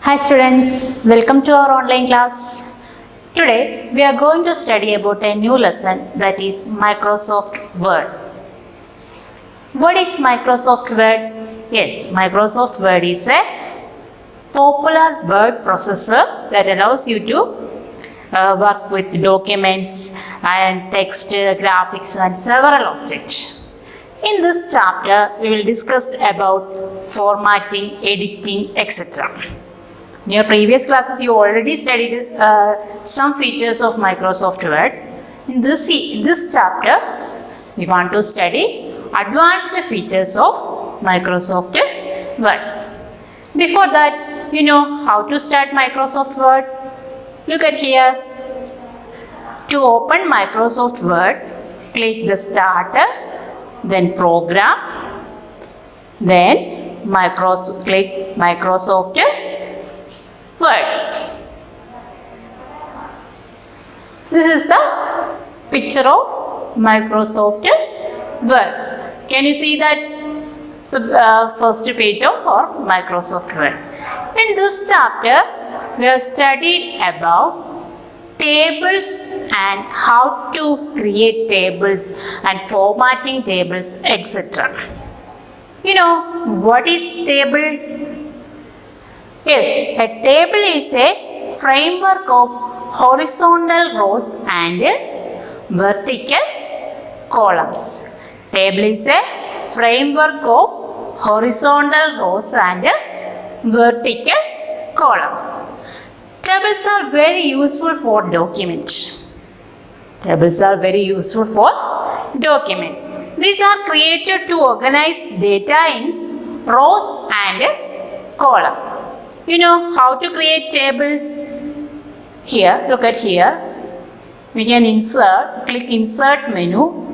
Hi students, welcome to our online class. Today we are going to study about a new lesson, that is Microsoft Word. What is Microsoft Word? Yes, Microsoft Word is a popular word processor that allows you to work with documents and text, graphics and several objects. In this chapter, we will discuss about formatting, editing, etc. In your previous classes, you already studied some features of Microsoft Word. In this chapter, we want to study advanced features of Microsoft Word. Before that, you know how to start Microsoft Word. Look at here. To open Microsoft Word, click the Starter, then Program, then click Microsoft Word. This is the picture of Microsoft Word. Can you see that first page of our Microsoft Word? In this chapter, we have studied about tables and how to create tables and formatting tables, etc. You know what is table? Yes, a table is a framework of horizontal rows and vertical columns. Table is a framework of horizontal rows and vertical columns. Tables are very useful for document. Tables are very useful for document. These are created to organize data in rows and columns. You know how to create table? Here, look at here. We can click insert menu.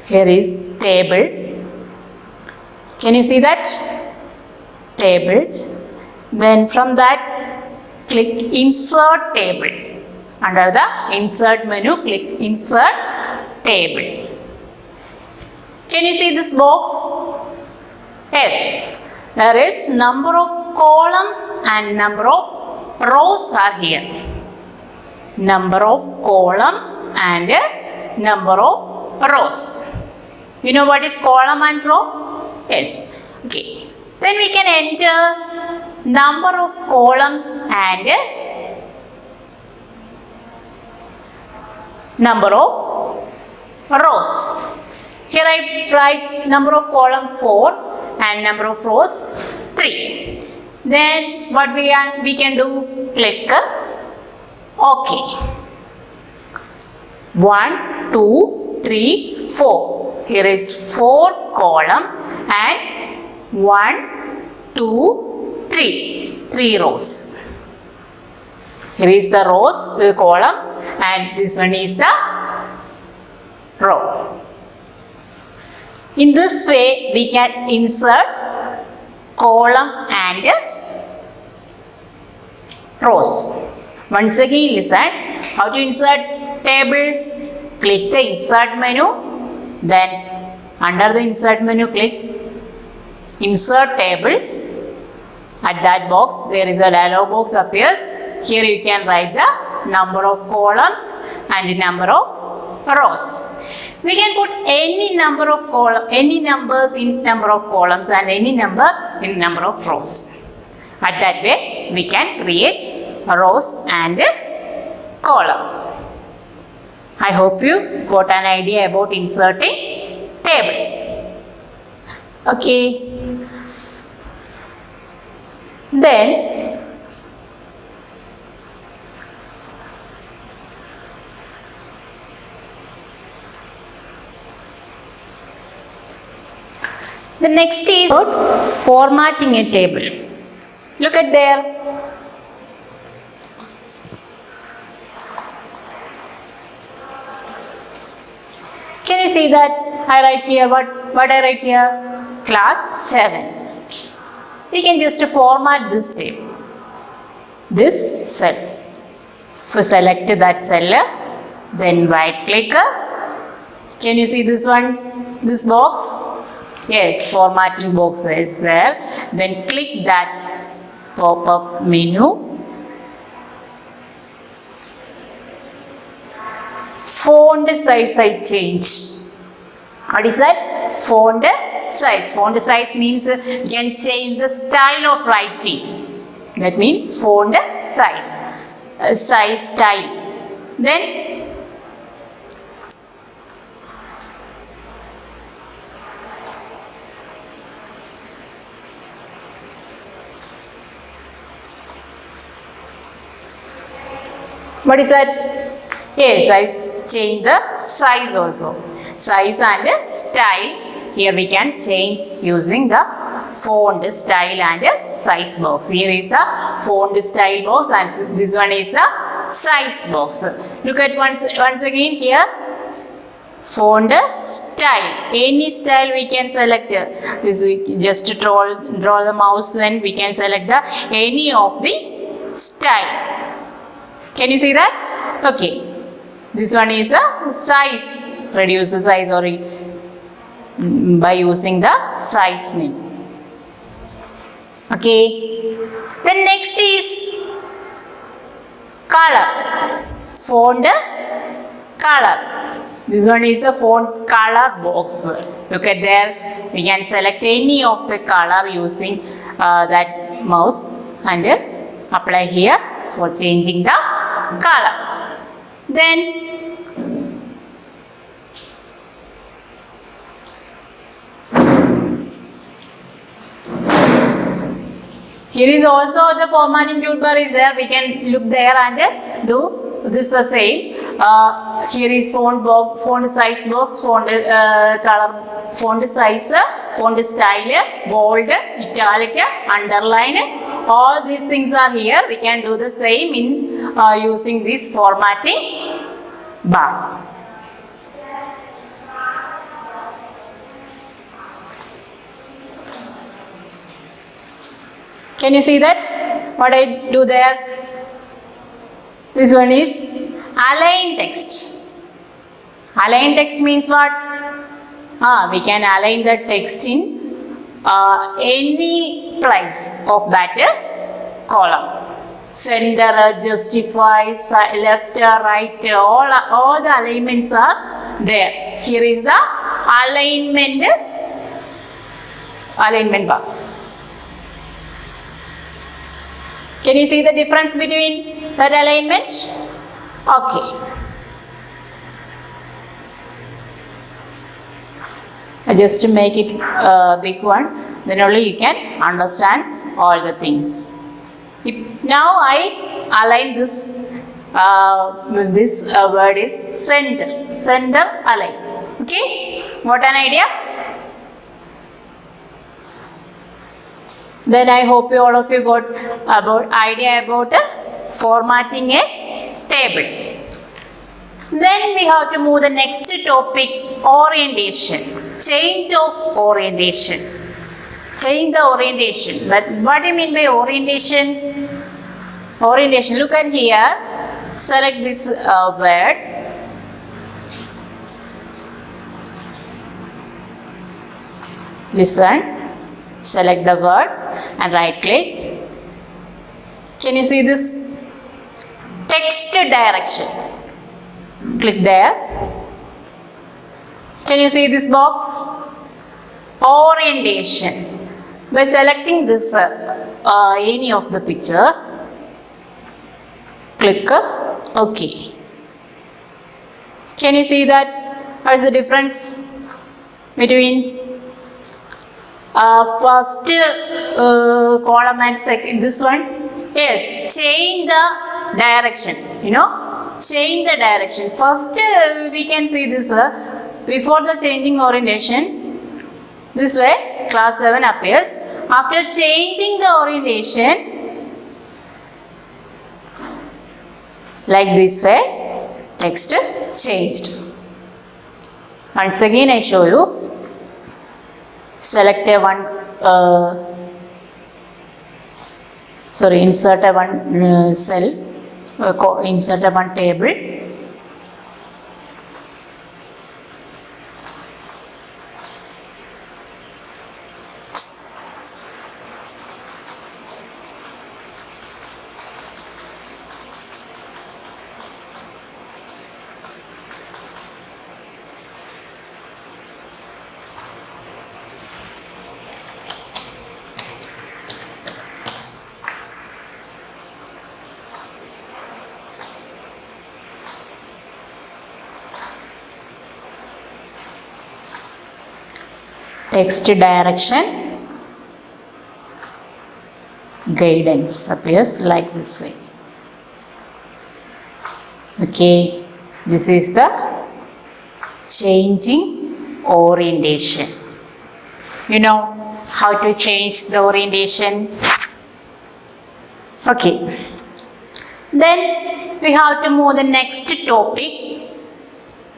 Here is table. Can you see that? Table. Then from that, click insert table. Under the insert menu, click insert table. Can you see this box? Yes. There is number of columns and number of rows are here. Number of columns and number of rows. You know what is column and row? Yes. Okay. Then we can enter number of columns and number of rows. Here I write number of column 4 and number of rows 3. Then what we can do? Click OK. 1, 2, 3, 4. Here is 4 column and 1, 2, 3 rows. Here is the column and this one is the row. In this way, we can insert column and rows. Once again, listen how to insert table. Click the insert menu. Then under the insert menu, click insert table. At that box, there is a dialog box appears. Here you can write the number of columns and the number of rows. We can put any number of any numbers in number of columns and any number in number of rows. At that way, we can create rows and columns. I hope you got an idea about inserting table. Okay. Then the next is about formatting a table. Look at there. Can you see that? I write here what I write here? Class 7. We can just format this table. This cell. So select that cell, then right click. Can you see this one? This box? Yes, formatting box is there. Then click that pop-up menu. Font size I change. What is that? Font size. Font size means you can change the style of writing. That means font size. Size style. Then what is that? Yes, I change the size also. Size and style. Here we can change using the font style and size box. Here is the font style box and this one is the size box. Look at once again here. Font style. Any style we can select. This just draw the mouse, then we can select the any of the style. Can you see that? Okay. This one is the size. Reduce the size or by using the size menu. Okay. Then next is color. Font color. This one is the font color box. Look at there. We can select any of the color using that mouse and apply here for changing the color. Then here is also the formatting toolbar is there. We can look there and do this the same. Here is font box, font size box, font color, font size, font style, bold, italic, underline. All these things are here. We can do the same in using this formatting bar. Can you see that? What I do there? This one is align text. Align text means what? We can align the text in any place of that column. Center, justify, left, right, all the alignments are there. Here is the alignment bar. Can you see the difference between that alignment? Okay. I just make it a big one, then only you can understand all the things. Now I align this, this word is center, center align. Okay, what an idea? Then I hope all of you got idea about formatting a table. Then we have to move the next topic, orientation. Change of orientation. Change the orientation. But what do you mean by orientation? Orientation. Look at here. Select this word. Listen. Select the word and right click. Can you see this? Text direction. Click there. Can you see this box? Orientation. By selecting this any of the picture, click OK. Can you see that? What is the difference between first column and second, this one? Yes, change the direction, change the direction. First we can see this before the changing orientation, this way class 7 appears. After changing the orientation, like this way, text changed. Once again I show you. Select a one, insert a one cell, insert a one table. text direction guidance appears like this way. Okay, this is the changing orientation. You know how to change the orientation? Okay. Then we have to move the next topic,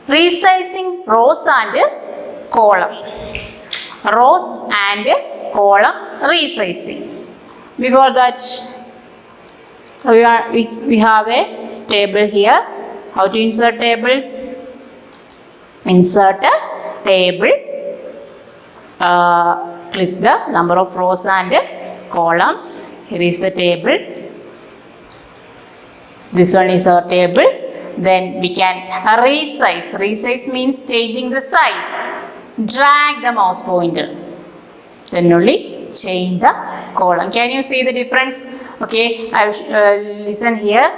resizing rows and column. Rows and column resizing. Before that, we have a table here. How to insert table? Insert a table. Click the number of rows and columns. Here is the table. This one is our table. Then we can resize. Resize means changing the size. Drag the mouse pointer. Then only change the column. Can you see the difference? Okay, I will listen here.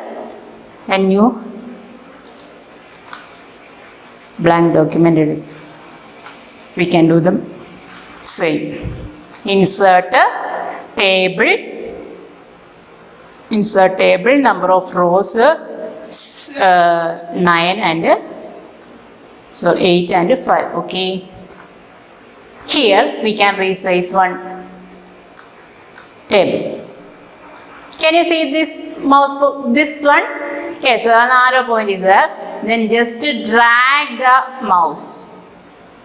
A new blank document. We can do them same. Insert a table. Insert table, number of rows 9 and 8 and 5. Okay. Here we can resize one table. Can you see this mouse? This one? Yes, an arrow point is there. Then just drag the mouse.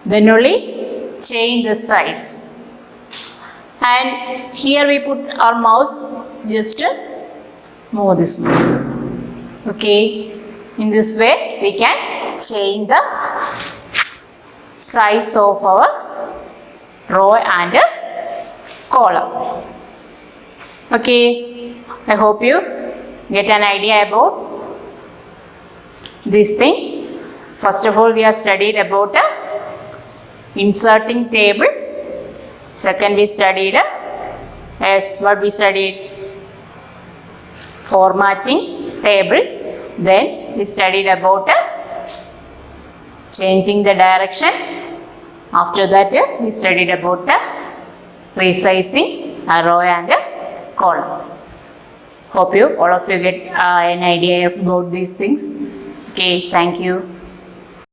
Then only change the size. And here we put our mouse, just move this mouse. Okay, in this way we can change the size of our row and column. Okay, I hope you get an idea about this thing. First of all, we have studied about inserting table. Second, we studied what we studied, formatting table. Then we studied about changing the direction. After that, we studied about resizing a row and a column. Hope all of you get an idea about these things. Okay, thank you.